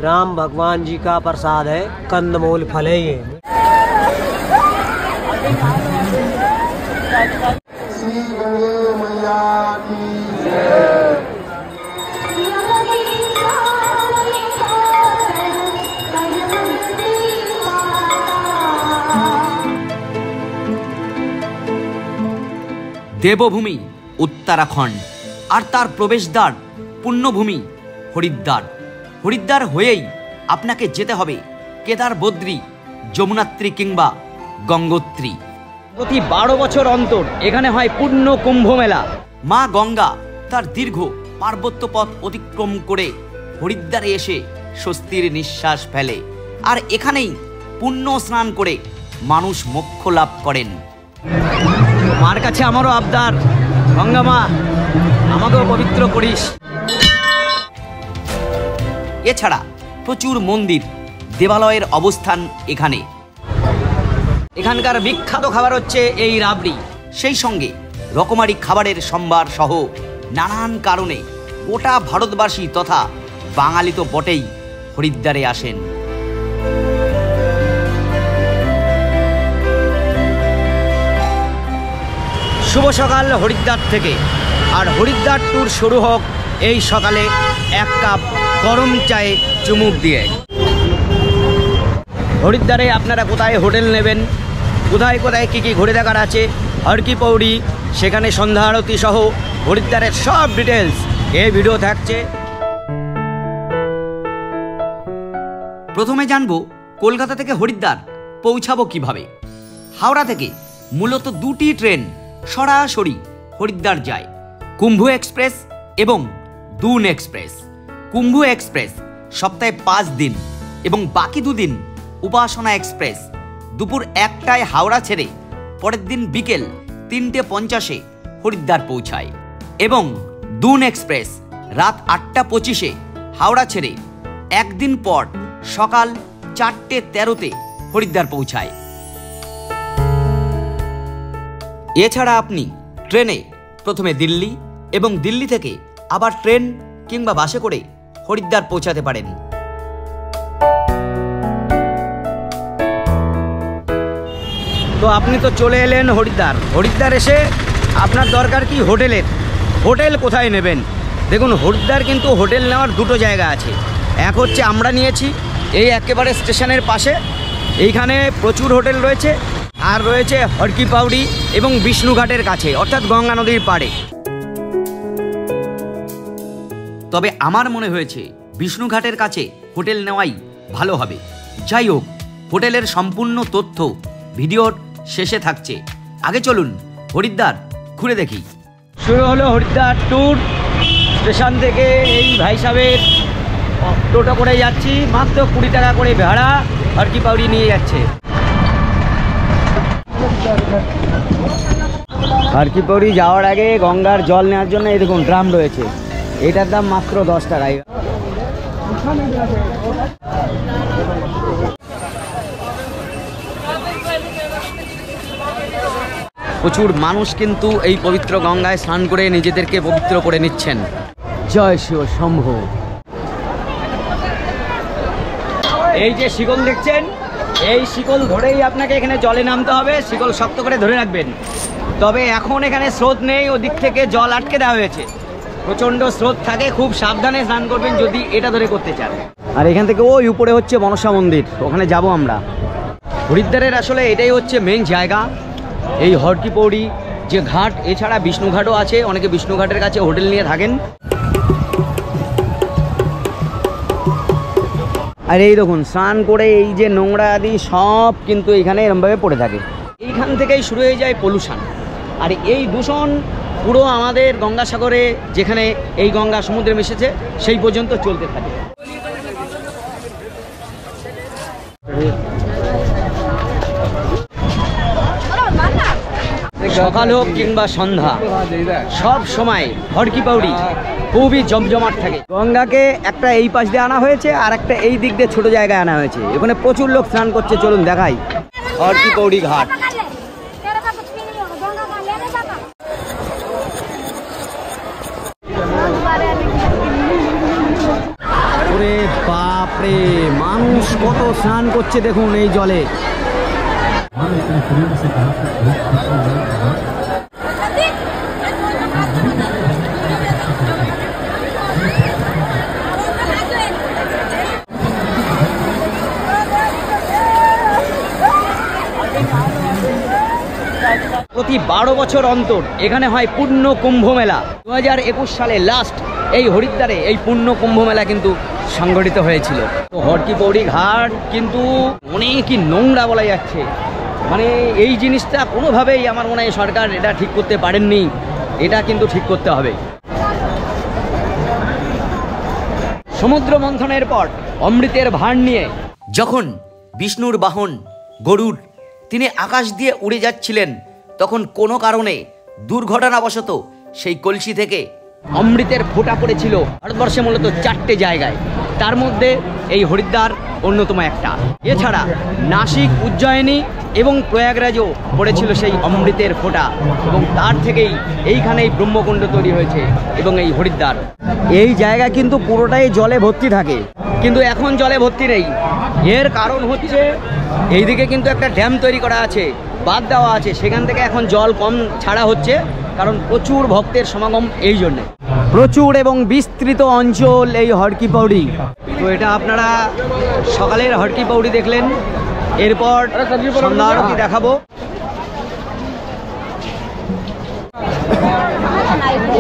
राम भगवान जी का प्रसाद है, कंदमूल फल है ये। দেবভূমি উত্তরাখণ্ড আর তার প্রবেশদ্বার পুণ্যভূমি হরিদ্বার। হরিদ্বার হয়েই আপনাকে যেতে হবে কেদার, বদ্রী, যমুনাত্রী কিংবা গঙ্গোত্রী। প্রতি 12 বছর অন্তর এখানে হয় পূর্ণ কুম্ভ মেলা। মা গঙ্গা তার দীর্ঘ পার্বত্য পথ অতিক্রম করে হরিদ্বারে এসে স্বস্তির নিঃশ্বাস ফেলে, আর এখানেই পুণ্য স্নান করে মানুষ মোক্ষ লাভ করেন। মার কাছে আমারও আবদার, গঙ্গা মা আমাকেও পবিত্র করিস। এছাড়া প্রচুর মন্দির, দেবালয়ের অবস্থান এখানে। এখানকার বিখ্যাত খাবার হচ্ছে এই রাবড়ি, সেই সঙ্গে রকমারি খাবারের সম্ভার সহ নানান কারণে গোটা ভারতবাসী তথা বাঙালি তো বটেই হরিদ্বারে আসেন। শুভ সকাল হরিদ্বার থেকে, আর হরিদ্বার ট্যুর শুরু হোক এই সকালে এক কাপ গরম চায়ে চুমুক দিয়ে। হরিদ্বারে আপনারা কোথায় হোটেল নেবেন, কোথায় কোথায় কী কী ঘুরে দেখার আছে, হর কি পৌড়ি, সেখানে সন্ধ্যা আরতি সহ হরিদ্বারের সব ডিটেলস এই ভিডিও থাকছে। প্রথমে জানবো কলকাতা থেকে হরিদ্বার পৌঁছাবো কিভাবে। হাওড়া থেকে মূলত দুটি ট্রেন সরাসরি হরিদ্বার যায়, কুম্ভ এক্সপ্রেস এবং দুন এক্সপ্রেস। কুম্ভ এক্সপ্রেস সপ্তাহে 5 দিন এবং বাকি 2 দিন উপাসনা এক্সপ্রেস দুপুর 1টায় হাওড়া ছেড়ে পরের দিন বিকেল 3:50 হরিদ্বার পৌঁছায়, এবং দুন এক্সপ্রেস রাত 8:25 হাওড়া ছেড়ে একদিন পর সকাল 4:13 হরিদ্বার পৌঁছায়। এছাড়া আপনি ট্রেনে প্রথমে দিল্লি এবং দিল্লি থেকে আবার ট্রেন কিংবা বাসে করে হরিদ্বার পৌঁছাতে পারেন। তো আপনি তো চলে এলেন হরিদ্বার। হরিদ্বার এসে আপনার দরকার কি হোটেলের। হোটেল কোথায় নেবেন? দেখুন, হরিদ্বার কিন্তু হোটেল নেওয়ার দুটো জায়গা আছে। এক হচ্ছে আমরা নিয়েছি এই একেবারে স্টেশনের পাশে, এইখানে প্রচুর হোটেল রয়েছে, আর রয়েছে হর কি পৌড়ি এবং বিষ্ণুঘাটের কাছে, অর্থাৎ গঙ্গা নদীর পাড়ে। তবে আমার মনে হয়েছে বিষ্ণুঘাটের কাছে হোটেল নেওয়াই ভালো হবে। যাই হোক, হোটেলের সম্পূর্ণ তথ্য ভিডিওর শেষে থাকছে। আগে চলুন হরিদ্বার ঘুরে দেখি। শুরু হলো হরিদ্বার ট্যুর। স্টেশন থেকে এই ভাই সাহেবের টোটো করে যাচ্ছি, মাত্র 20 টাকা করে ভাড়া, হর কি পৌড়ি নিয়ে যাচ্ছে। হর কি পৌড়ি যাওয়ার আগে গঙ্গার জল নেওয়ার জন্য এই দেখুন ড্রাম রয়েছে, এটার দাম মাত্র 10 টাকায়। প্রচুর মানুষ কিন্তু এই পবিত্র গঙ্গায় স্নান করে নিজেদেরকে পবিত্র করে নিচ্ছেন। জয় শিব শম্ভু। এই যে শিকল দেখছেন, এই শিকল ধরেই আপনাকে এখানে জলে নামতে হবে। শিকল শক্ত করে ধরে রাখবেন। তবে এখন এখানে স্রোত নেই, ওদিক থেকে জল আটকে দেওয়া হয়েছে। প্রচণ্ড স্রোত থাকে, খুব সাবধানে স্নান করবেন যদি এটা ধরে করতে চান। আর এখান থেকে ওই উপরে হচ্ছে মনসা মন্দির, ওখানে যাব আমরা। হরিদ্বারের আসলে এটাই হচ্ছে মেন জায়গা, এই হর কি পৌড়ি যে ঘাট। এছাড়া বিষ্ণুঘাটও আছে, অনেকে বিষ্ণুঘাটের কাছে হোটেল নিয়ে থাকেন। আর এই দেখুন স্নান করে এই যে নোংরা আদি সব কিন্তু এখানে এরমভাবে পড়ে থাকে। এইখান থেকেই শুরু হয়ে যায় পলিউশন, আর এই দূষণ পুরো আমাদের গঙ্গাসাগরে, যেখানে এই গঙ্গা সমুদ্রে মিশেছে, সেই পর্যন্ত চলতে থাকে। সকাল হোক কিংবা সন্ধ্যা, সব সময় হর কি পৌড়ি খুবই জমজমাট থাকে। গঙ্গাকে একটা এই পাশ দিয়ে আনা হয়েছে, আর একটা এই দিক দিয়ে ছোট জায়গায় আনা হয়েছে। এখানে প্রচুর লোক স্নান করছে, চলুন দেখাই হর কি পৌড়ি ঘাট। ওরে বাপ বাবারে, মানুষ কত স্নান করছে দেখুন এই জলে। প্রতি 12 বছর অন্তর এখানে হয় পূর্ণ কুম্ভ মেলা। 2021 সালে লাস্ট এই হরিদ্বারে এই পূর্ণ কুম্ভ মেলা কিন্তু সংগঠিত হয়েছিল। তো হরকি পৌড়ি ঘাট কিন্তু অনেকই নোংরা বলা যাচ্ছে। মানে এই জিনিসটা কোনোভাবেই আমার মনে হয় সরকার এটা ঠিক করতে পারেননি, এটা কিন্তু ঠিক করতে হবে। সমুদ্র মন্থনের পর অমৃতের ভার নিয়ে যখন বিষ্ণুর বাহন গরুড় তিনি আকাশ দিয়ে উড়ে যাচ্ছিলেন, তখন কোনো কারণে দুর্ঘটনাবশত সেই কলসি থেকে অমৃতের ফোঁটা পড়েছিল ভারতবর্ষে মূলত 4টে জায়গায়, তার মধ্যে এই হরিদ্বার অন্যতম একটা। এছাড়া নাসিক, উজ্জয়িনী এবং প্রয়াগরাজও পড়েছিল সেই অমৃতের ফোঁটা, এবং তার থেকেই এইখানেই ব্রহ্মকুণ্ড তৈরি হয়েছে এবং এই হরিদ্বার। এই জায়গা কিন্তু পুরোটাই জলে ভর্তি থাকে, কিন্তু এখন জলে ভর্তি নেই। এর কারণ হচ্ছে এইদিকে কিন্তু একটা ড্যাম তৈরি করা আছে, বাঁধ দেওয়া আছে, সেখান থেকে এখন জল কম ছাড়া হচ্ছে, কারণ প্রচুর ভক্তের সমাগম এই জন্যে। প্রচুর এবং বিস্তৃত অঞ্চল এই হরকি পৌড়ি। তো এটা আপনারা সকালের হরকি পৌড়ি দেখলেন, এরপর সন্ধ্যা আরতি দেখাবো।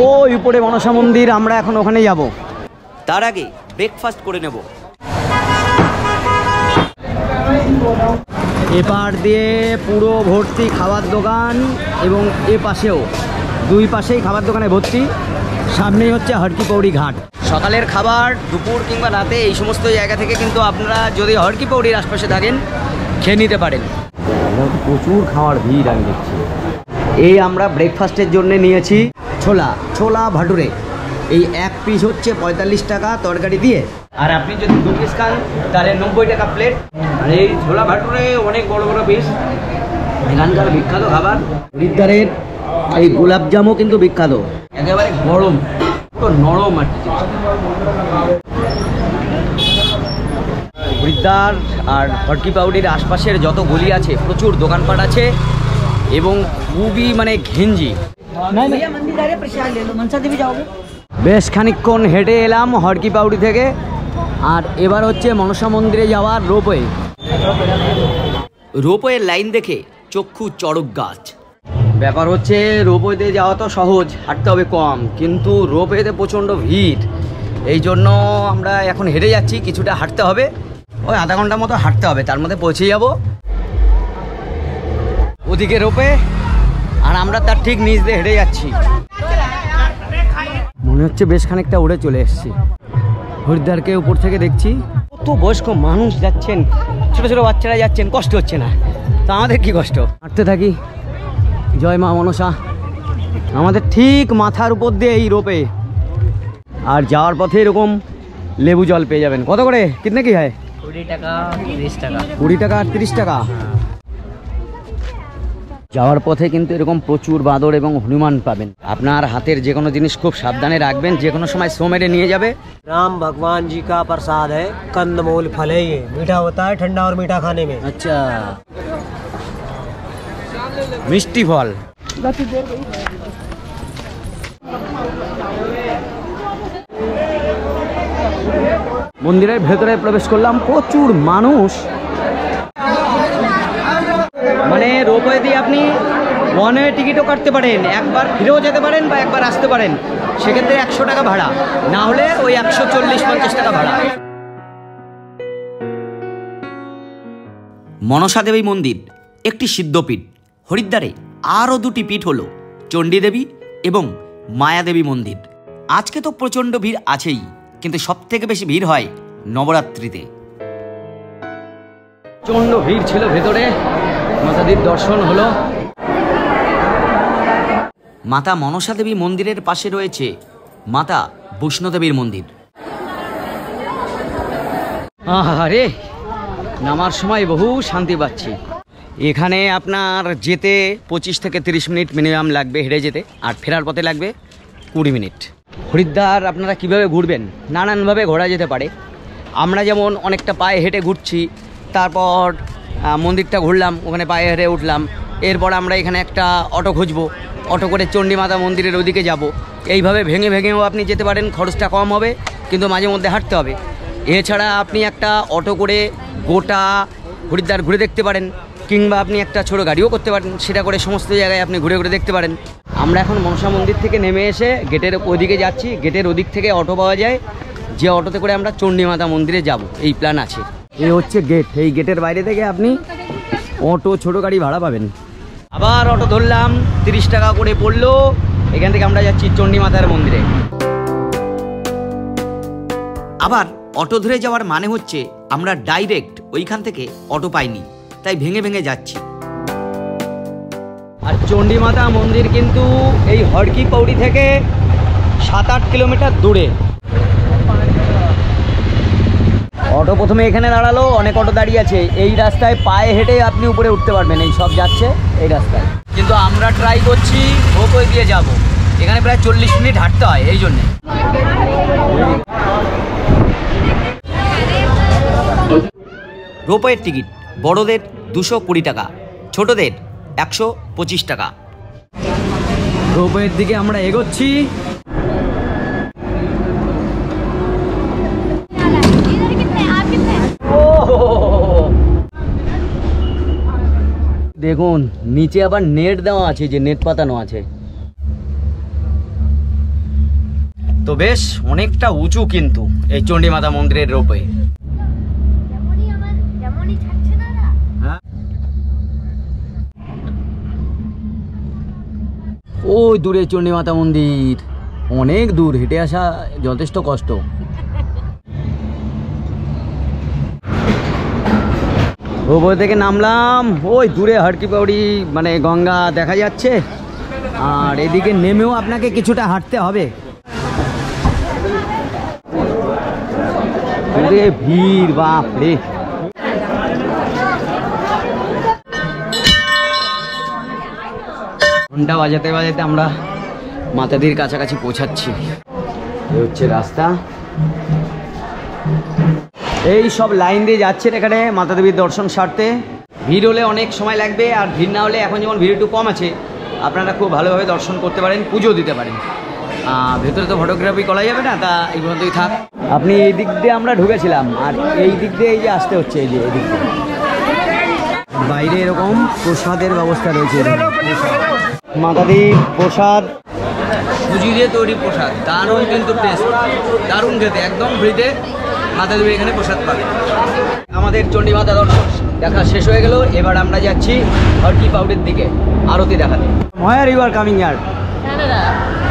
ওই উপরে মনসা মন্দির, আমরা এখন ওখানে যাব। তার আগে ব্রেকফাস্ট করে নেব। এপার দিয়ে পুরো ভর্তি খাবার দোকান এবং এ পাশেও, দুই পাশেই খাবার দোকানে ভর্তি। সামনেই হচ্ছে হরকি পৌড়ি ঘাট। সকালের খাবার, দুপুর কিংবা রাতে এই সমস্ত জায়গা থেকে কিন্তু আপনারা যদি হরকি পৌড়ির আশপাশে থাকেন খেয়ে নিতে পারেন। প্রচুর খাওয়ার ভিড় আমি দেখছি। এই আমরা ব্রেকফাস্টের জন্য নিয়েছি ছোলা ভাটুরে। এই এক পিস হচ্ছে 45 টাকা তরকারি দিয়ে, আর আপনি যদি 2 পিস খান তাহলে 90 টাকা প্লেট। আর এই ছোলা ভাটুরে অনেক বড় বড় পিস। এখানকার বিখ্যাত খাবার হরিদ্বারের এই গোলাপজামও কিন্তু বিখ্যাত, একেবারে গরম, তো নরম আর কি। হরিদ্বার আর হরকি পৌড়ির আশপাশের যত গলি আছে প্রচুর দোকানপাট আছে এবং খুবই মানে ঘেঞ্জি। বেশ খানিকক্ষণ হেঁটে এলাম হরকি পৌড়ি থেকে, আর এবার হচ্ছে মনসা মন্দিরে যাওয়ার রোপওয়ে। রোপওয়ের লাইন দেখে চক্ষু চড়ক গাছ। ব্যাপার হচ্ছে রোপওয়েতে যাওয়া তো সহজ, হাঁটতে হবে কম, কিন্তু রোপওয়েতে প্রচণ্ড ভিড়। এই জন্য আমরা এখন হেঁটে যাচ্ছি, কিছুটা হাঁটতে হবে, ওই আধা ঘন্টার মতো হাঁটতে হবে, তার মধ্যে পৌঁছে যাব। ওদিকে রোপওয়ে আর আমরা তার ঠিক নিচ দিয়ে হেঁটে যাচ্ছি। মনে হচ্ছে বেশ খানিকটা উড়ে চলে এসেছি। হরিদ্বারকে উপর থেকে দেখছি, কত বয়স্ক মানুষ যাচ্ছেন, ছোট ছোট বাচ্চারা যাচ্ছেন, কষ্ট হচ্ছে না? তা আমাদের কি কষ্ট? হাঁটতে থাকি। জয় মা মনসা। আমাদের ঠিক মাথার উপর দিয়ে এই রোপে, আর যাওয়ার পথে এরকম লেবু জল পেয়ে যাবেন। কত করে? কিতনে কি হয়? 20 টাকা 30 টাকা। 20 টাকা আর 30 টাকা। যাওয়ার পথে কিন্তু এরকম প্রচুর বাঁদর এবং হনুমান পাবেন। আপনার হাতের যে কোনো জিনিস খুব সাবধানে রাখবেন, যে কোনো সময় সো মেরে নিয়ে যাবে। राम भगवान जी का प्रसाद है, कंदमूल फल है, ये मीठा होता है, ठंडा और मीठा खाने में। আচ্ছা, মিষ্টি ফল। মন্দিরের ভেতরে প্রবেশ করলাম, প্রচুর মানুষ। মানে রোপওয়ে দিয়ে আপনি ওয়ান ওয়ে টিকিটও কাটতে পারেন, একবার ফিরেও যেতে পারেন বা একবার আসতে পারেন, সেক্ষেত্রে 100 টাকা ভাড়া, না হলে ওই 140-50 টাকা ভাড়া। মনসা দেবী মন্দির একটি সিদ্ধপীঠ। হরিদ্বারে আরও 2টি পীঠ হলো চণ্ডীদেবী এবং মায়াদেবী মন্দির। আজকে তো প্রচণ্ড ভিড় আছেই, কিন্তু সবথেকে বেশি ভিড় হয় নবরাত্রিতে। প্রচণ্ড ভিড় ছিল ভেতরে, মাতাদির দর্শন হলো। মাতা মনসা দেবী মন্দিরের পাশে রয়েছে মাতা বৈষ্ণোদেবীর মন্দির। আরে নামার সময় বহু শান্তি পাচ্ছি। এখানে আপনার যেতে 25 থেকে 30 মিনিট মিনিমাম লাগবে হেঁটে যেতে, আর ফেরার পথে লাগবে 20 মিনিট। হরিদ্বার আপনারা কিভাবে ঘুরবেন? নানানভাবে ঘোরা যেতে পারে। আমরা যেমন অনেকটা পায়ে হেঁটে ঘুরছি, তারপর মন্দিরটা ঘুরলাম, ওখানে পায়ে হেঁটে উঠলাম, এরপর আমরা এখানে একটা অটো খুঁজবো, অটো করে চণ্ডীমাতা মন্দিরের ওদিকে যাব। এইভাবে ভেঙে ভেঙেও আপনি যেতে পারেন, খরচটা কম হবে, কিন্তু মাঝে মধ্যে হাঁটতে হবে। এছাড়া আপনি একটা অটো করে গোটা হরিদ্বার ঘুরে দেখতে পারেন, কিংবা আপনি একটা ছোটো গাড়িও করতে পারেন, সেটা করে সমস্ত জায়গায় আপনি ঘুরে ঘুরে দেখতে পারেন। আমরা এখন মনসা মন্দির থেকে নেমে এসে গেটের ওদিকে যাচ্ছি। গেটের ওদিক থেকে অটো পাওয়া যায়, যে অটোতে করে আমরা চণ্ডীমাতা মন্দিরে যাব, এই প্ল্যান আছে। এই হচ্ছে গেট, এই গেটের বাইরে থেকে আপনি অটো ছোটো গাড়ি ভাড়া পাবেন। আবার অটো ধরলাম, 30 টাকা করে পড়লো। এখান থেকে আমরা যাচ্ছি চণ্ডীমাতার মন্দিরে। আবার অটো ধরে যাওয়ার মানে হচ্ছে আমরা ডাইরেক্ট ওইখান থেকে অটো পাইনি, তাই ভেঙে ভেঙে যাচ্ছি। আর চণ্ডীমাতা মন্দির কিন্তু এই হরকি পৌড়ি থেকে 7-8 কিলোমিটার দূরে। অটো প্রথমে এখানে দাঁড়ালো, অনেক অটো দাঁড়িয়ে আছে। এই রাস্তায় পায়ে হেঁটে আপনি উপরে উঠতে পারবেন, এই সব যাচ্ছে এই রাস্তায়। কিন্তু আমরা ট্রাই করছি রোপওয়ে দিয়ে যাব। এখানে প্রায় 40 মিনিট হাঁটতে হয়, এই জন্যে। রোপওয়ের টিকিট বড়দের 220 টাকা, ছোটদের 125 টাকা। রোপওয়ের দিকে আমরা এগোচ্ছি। দেখুন নিচে আবার নেট দেওয়া আছে, যে নেট পাতানো আছে। তো বেশ অনেকটা উঁচু কিন্তু এই চণ্ডীমাতা মন্দিরের রোপওয়ে। ওই দূরে চণ্ডীমাতা মন্দির, অনেক দূর, হেঁটে আসা যথেষ্ট কষ্ট। রোপওয়ে থেকে নামলাম, ওই দূরে হরকি পৌড়ি মানে গঙ্গা দেখা যাচ্ছে। আর এদিকে নেমেও আপনাকে কিছুটা হাঁটতে হবে। ভিড়, বাপ রে। ঘন্টা বাজাতে বাজাতে আমরা মাতাদির কাছাকাছি পৌঁছাচ্ছি। এই হচ্ছে রাস্তা। এই সব লাইন দিয়ে যাচ্ছেন এখানে মাতা দেবীর দর্শন সারতে। ভিড় হলে অনেক সময় লাগবে, আর ভিড় না হলে, এখন যেমন ভিড় একটু কম আছে, আপনারা খুব ভালোভাবে দর্শন করতে পারেন, পুজো দিতে পারেন। ভেতরে তো ফটোগ্রাফি করা যাবে না, তা এই পর্যন্তই থাক। আপনি এই দিক দিয়ে আমরা ঢুকেছিলাম, আর এই দিক দিয়ে এই যে আসতে হচ্ছে, এই যে এই দিক দিয়ে। বাইরে এরকম প্রসাদের ব্যবস্থা রয়েছে। মাতাদির প্রসাদ, সুজি দিয়ে তৈরি প্রসাদ, দারুণ কিন্তু টেস্ট, দারুণ খেতে, একদম ফ্রিতে মাতা দেবী এখানে প্রসাদ পাবে। আমাদের চণ্ডীমাতা দর্শন দেখা শেষ হয়ে গেল। এবার আমরা যাচ্ছি হরকি পৌড়ির দিকে আরতি দেখাতে। Where you are coming here? Canada.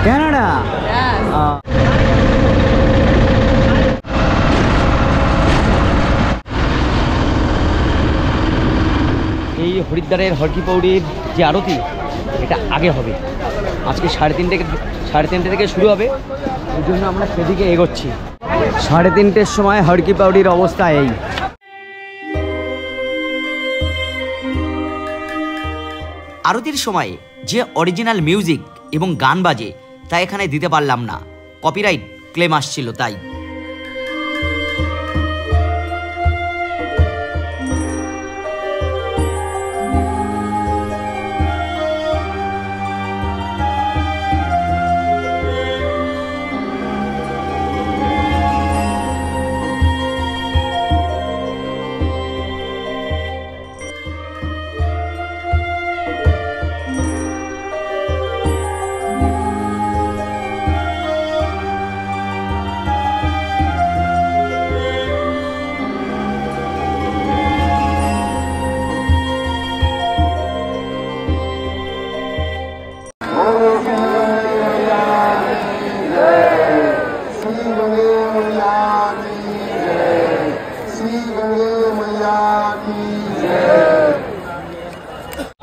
Canada? Yes. এই হরিদ্বারের হরকি পৌড়ির যে আরতি, এটা আগে হবে। আজকে 3:30 থেকে শুরু হবে, ওই জন্য আমরা সেদিকে এগোচ্ছি। 3:30-র সময় হরকি পৌড়ির অবস্থা এই। আরতির সময় যে অরিজিনাল মিউজিক এবং গান বাজে, তা এখানে দিতে পারলাম না, কপিরাইট ক্লেম আসছিল তাই।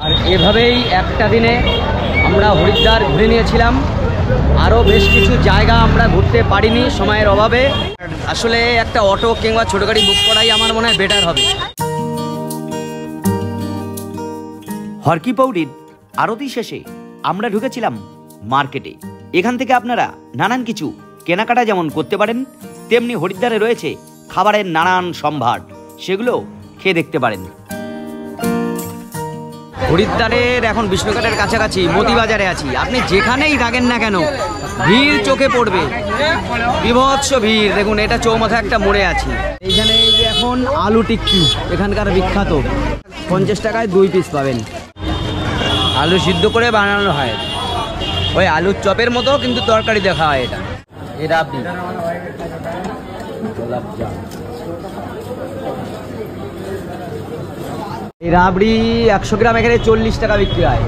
আর এভাবেই একটা দিনে আমরা হরিদ্বার ঘুরে নিয়েছিলাম। আরও বেশ কিছু জায়গা আমরা ঘুরতে পারিনি সময়ের অভাবে। আসলে একটা অটো কিংবা ছোটো গাড়ি বুক করাই আমার মনে হয় বেটার হবে। হরকি পৌড়ির আরতি শেষে আমরা ঢুকেছিলাম মার্কেটে। এখান থেকে আপনারা নানান কিছু কেনাকাটা যেমন করতে পারেন, তেমনি হরিদ্বারে রয়েছে খাবারের নানান সম্ভার, সেগুলো খেয়ে দেখতে পারেন। হরিদ্বারের এখন বিষ্ণুঘাটের কাছাকাছি মতিবাজারে আছি। আপনি যেখানেই থাকেন না কেন ভিড় চোখে পড়বে, বিভৎস ভিড়। দেখুন, এটা চৌমাথা একটা মোড়ে আছি। এইখানে এই যে এখন আলু টিক্কি এখানকার বিখ্যাত, 50 টাকায় 2 পিস পাবেন। আলু সিদ্ধ করে বানানো হয়, ওই আলুর চপের মতো, কিন্তু তরকারি দেখা হয় এটা। এই রাবড়ি, এই রাবড়ি 100 গ্রাম এখানে 40 টাকা বিক্রি হয়।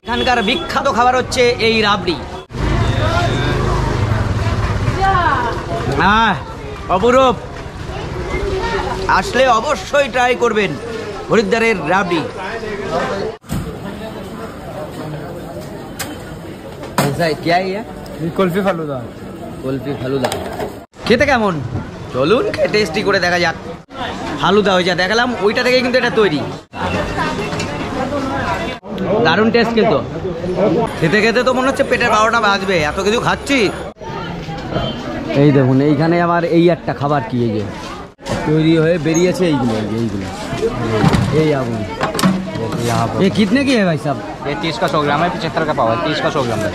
এখানকার বিখ্যাত খাবার হচ্ছে এই রাবড়ি। অপরূপ, আসলে অবশ্যই ট্রাই করবেন হরিদ্বারের রাবড়ি। কুলফি ফালুদা। কুলফি ফালুদা খেতে কেমন? চলুন টেস্টি করে দেখা যাক। ফালুদা ওই যা দেখালাম ওইটা থেকে কিন্তু এটা তৈরি। দারুণ টেস্ট, কিন্তু খেতে খেতে তো মনে হচ্ছে পেটের 12টা বাজবে, এত কিছু খাচ্ছি। এই দেখুন, এইখানে আমার এই একটা খাবার কি এই যে তৈরি হয়ে বেরিয়েছে, এইগুলো এই আগুন। ये कितने की है भाई साहब? ये 30 का 100 ग्राम है, 75 का पाव है, 30 का 100 ग्राम है।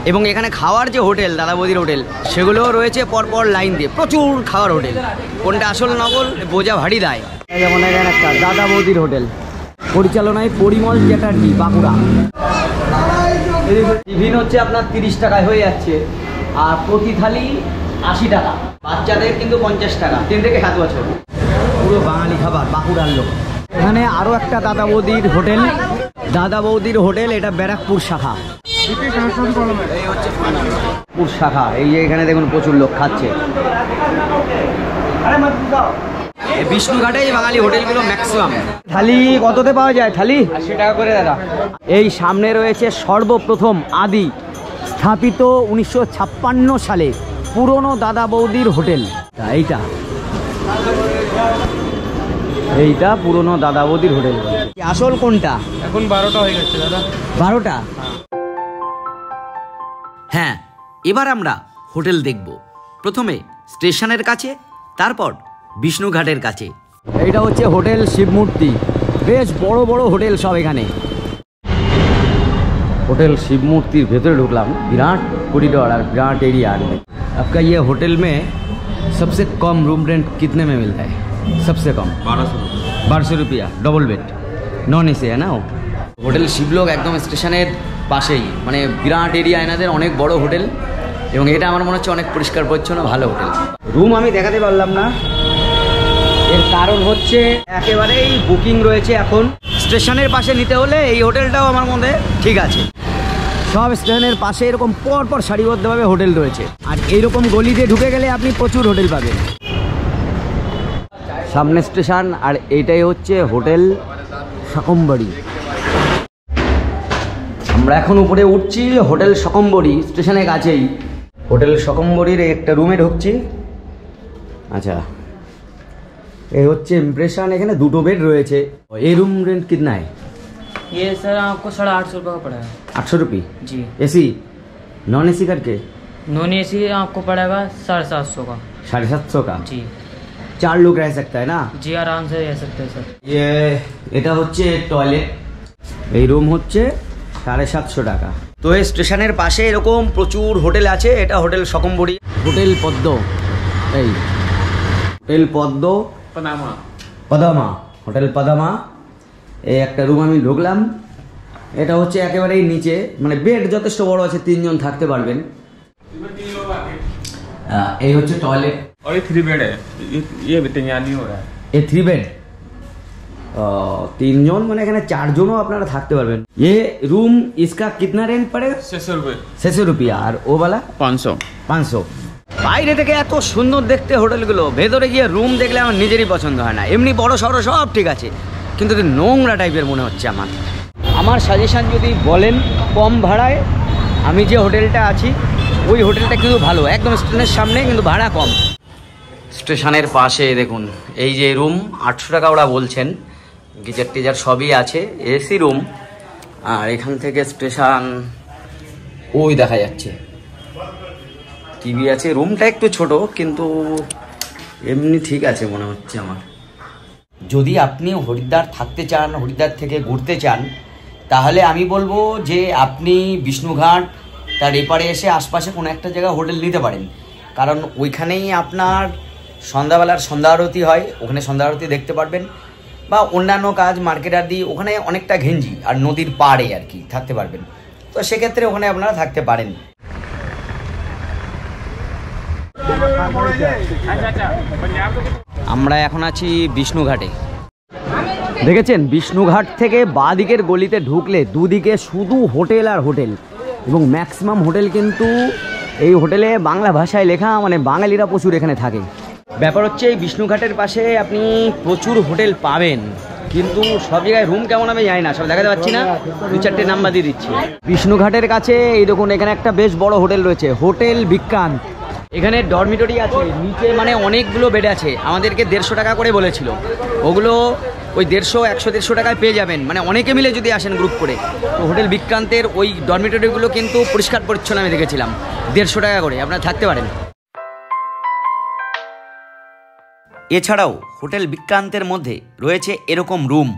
এবং এখানে খাওয়ার যে হোটেল, দাদা বৌদির হোটেল, সেগুলোও রয়েছে পরপর লাইন দিয়ে, প্রচুর খাওয়ার হোটেল। কোনটা আসল নকল বোঝা ভারী দায়। যেমন এখানে একটা দাদা বৌদির হোটেল, পরিচালনায় পরিমল চ্যাটার্জি, বাঁকুড়া। টিফিন হচ্ছে আপনার 30 টাকায় হয়ে যাচ্ছে, আর প্রতি থালি 80 টাকা। বাচ্চাদের কিন্তু 50 টাকা, 3 থেকে 7 বছর। পুরো বাঙালি খাবার, বাঁকুড়ার লোক। এখানে আরও একটা দাদা বৌদির হোটেল, এটা ব্যারাকপুর শাখা। শাখা এই যে এখানে দেখুন প্রচুর লোক খাচ্ছে। বিষ্ণুঘাটে এই বাঙালি হোটেলগুলো ম্যাক্সিমাম। থালি কততে পাওয়া যায়? থালি 80 টাকা করে দাদা। এই সামনে রয়েছে সর্বপ্রথম আদি স্থাপিত 1956 সালে পুরনো দাদা বৌদির হোটেল। এইটা পুরনো দাদা বৌদির হোটেল। আসল কোনটা? এখন 12টা হয়ে গেছে দাদা। 12টা? হ্যাঁ, এবার আমরা হোটেল দেখব। প্রথমে স্টেশনের কাছে, তারপর বিষ্ণুঘাটের কাছে। এইটা হচ্ছে হোটেল শিবমূর্তি, বেশ বড় বড় হোটেল সব এখানে। হোটেল শিবমূর্তির ভেতরে ঢুকলাম, বিরাট कॉरिडोर और विराट एरिया। आपका ये होटल में सबसे कम रूम रेंट कितने में मिलता है? सबसे कम 1200 रुपया, डबल बेड, नॉन एसी है ना। হোটেল শিবলোক একদম স্টেশনের পাশেই, মানে বিরাট এরিয়া, এনাদের অনেক বড় হোটেল। এবং এটা আমার মনে হচ্ছে অনেক পরিষ্কার পরিচ্ছন্ন, ভালো হোটেল। রুম আমি দেখাতে পারলাম না, এর কারণ হচ্ছে একেবারেই বুকিং রয়েছে এখন। স্টেশনের পাশে নিতে হলে এই হোটেলটাও আমার মধ্যে ঠিক আছে। সব স্টেশনের পাশে এরকম পরপর সারিবদ্ধভাবে হোটেল রয়েছে, আর এইরকম গলি দিয়ে ঢুকে গেলে আপনি প্রচুর হোটেল পাবেন। সামনে স্টেশন, আর এইটাই হচ্ছে হোটেল শাকম্বরী। আমরা এখন উপরে উঠছি হোটেল শাকম্বরী, স্টেশনের কাছেই। হোটেল শাকম্বরীর একটা রুমে ঢুকছি। আচ্ছা, এই হচ্ছে ইমপ্রেশন। এখানে 2টো বেড রয়েছে। এই রুম রেন্ট कितना है? ये सर आपको 850 रुपये का पड़ेगा। 800 रुपये जी। एसी नॉन एसी करके? नॉन एसी आपको पड़ेगा 750 का। 750 का जी। 4 लोग रह सकता है ना? जी आराम से रह सकते हैं सर। ये এটা হচ্ছে টয়লেট। এই রুম হচ্ছে 750 টাকা। তো এই স্টেশনের পাশে এরকম প্রচুর হোটেল আছে। এটা হোটেল শাকম্বরী, হোটেল পদ্ম। এই হোটেল পদ্ম, পদামা, হোটেল পদামা। এই একটা রুম আমি ঢুকলাম। এটা হচ্ছে একেবারেই নিচে, মানে বেড যথেষ্ট বড় আছে, 3 জন থাকতে পারবেন। এই হচ্ছে টয়লেট। और ये 3 बेड है, ये तैयार नहीं हो रहा है। ये 3 बेड, 3 জন, মানে এখানে 4 জনও আপনারা থাকতে পারবেন। ये रूम इसका कितना रेंट पड़ेगा? 600 रुपये। 600 रुपया। আর ও वाला 500। বাইরে থেকে এত সুন্দর দেখতে হোটেলগুলো, ভেতরে গিয়ে রুম দেখলে আমার নিজেরই পছন্দ হয় না। এমনি বড় সড়ো সব ঠিক আছে, কিন্তু নোংরা টাইপের মনে হচ্ছে আমার সাজেশান যদি বলেন কম ভাড়ায়, আমি যে হোটেলটা আছি ওই হোটেলটা কিন্তু ভালো, একদম স্টেশনের সামনে, কিন্তু ভাড়া কম। স্টেশনের পাশে দেখুন এই যে রুম, 800 টাকা ওরা বলছেন। গিজার টিজার সবই আছে, এসি রুম। আর এখান থেকে স্টেশন ওই দেখা যাচ্ছে, টিভি আছে। রুমটা একটু ছোট, কিন্তু এমনি ঠিক আছে মনে হচ্ছে আমার। যদি আপনি হরিদ্বার থাকতে চান, হরিদ্বার থেকে ঘুরতে চান, তাহলে আমি বলবো যে আপনি বিষ্ণুঘাট তার এপারে এসে আশপাশে কোনো একটা জায়গায় হোটেল নিতে পারেন, কারণ ওইখানেই আপনার সন্ধ্যাবেলার সন্ধ্যা আরতি হয়, ওখানে সন্ধ্যা আরতি দেখতে পারবেন, বা অন্যান্য কাজ মার্কেট আদি ওখানে অনেকটা ঘেঞ্জি আর নদীর পাড়ে আর কি থাকতে পারবেন। তো সেক্ষেত্রে ওখানে আপনারা থাকতে পারেন। আমরা এখন আছি বিষ্ণুঘাটে। দেখেছেন বিষ্ণুঘাট থেকে বাঁ দিকের গলিতে ঢুকলে দুদিকে শুধু হোটেল আর হোটেল, এবং ম্যাক্সিমাম হোটেল কিন্তু এই হোটেলে বাংলা ভাষায় লেখা, মানে বাঙালিরা প্রচুর এখানে থাকে। ব্যাপার হচ্ছে এই বিষ্ণুঘাটের পাশে আপনি প্রচুর হোটেল পাবেন, কিন্তু সব জায়গায় রুম কেমন আমি জানি না, সব দেখাতে পাচ্ছি না, 2-4টে নাম্বার দিয়ে দিচ্ছি। বিষ্ণুঘাটের কাছে এই দেখুন এখানে একটা বেশ বড় হোটেল রয়েছে, হোটেল বিক্রান্ত। এখানে ডরমিটরি আছে, নিচে মানে অনেকগুলো বেড আছে। আমাদেরকে 150 টাকা করে বলেছিল, ওগুলো ওই 150-150 টাকায় পেয়ে যাবেন, মানে অনেকে মিলে যদি আসেন গ্রুপ করে। তো হোটেল বিক্রান্তের ওই ডরমিটরিগুলো কিন্তু পরিষ্কার পরিচ্ছন্ন আমি দেখেছিলাম, 150 টাকা করে আপনারা থাকতে পারেন। এছাড়াও হোটেল বিক্রান্তের মধ্যে রয়েছে এরকম রুম,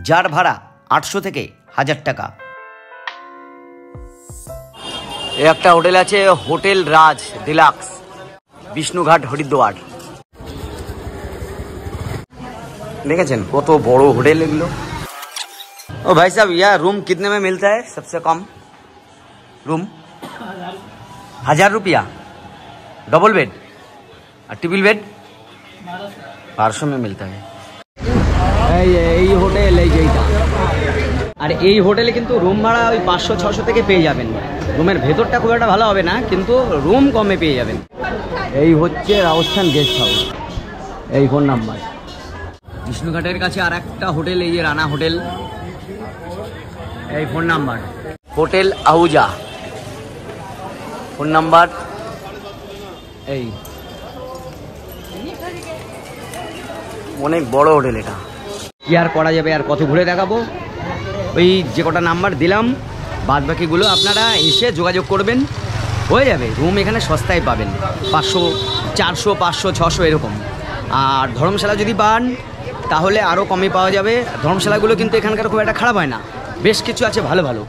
যার ভাড়া 800 থেকে 1000 টাকা। একটা হোটেল আছে, হোটেল রাজ ডিলাক্স, বিষ্ণুঘাট হরিদ্বার। দেখেছেন কত বড় হোটেল এগুলো। ओ भाई साहब यह रूम कितने में मिलता है? सबसे कम रूम 1000 रुपया, डबल बेड और ट्रिपल बेड 1200 में मिलता है। এই হোটেল এইটা, আর এই হোটেলে কিন্তু রুম ভাড়া ওই 500-600 থেকে পেয়ে যাবেন। রুমের ভেতরটা খুব একটা ভালো হবে না, কিন্তু রুম কমে পেয়ে যাবেন। এই হচ্ছে রাজস্থান গেস্ট হাউস, এই ফোন নাম্বার। বিষ্ণুঘাটের কাছে আর একটা হোটেল, এই যে রানা হোটেল, এই phone number. Hotel Ahuja, phone number এই। অনেক বড় হোটেল এটা, কি আর করা যাবে, আর কত ঘুরে দেখাবো। ওই যে কটা নাম্বার দিলাম, বাদ বাকিগুলো আপনারা এসে যোগাযোগ করবেন, হয়ে যাবে। রুম এখানে সস্তায় পাবেন, 500, 400, 500, 600 এরকম। আর ধর্মশালা যদি পান তাহলে আরও কমে পাওয়া যাবে। ধর্মশালাগুলো কিন্তু এখানকার খুব একটা খারাপ হয় না, বেশ কিছু আছে ভালো ভালো।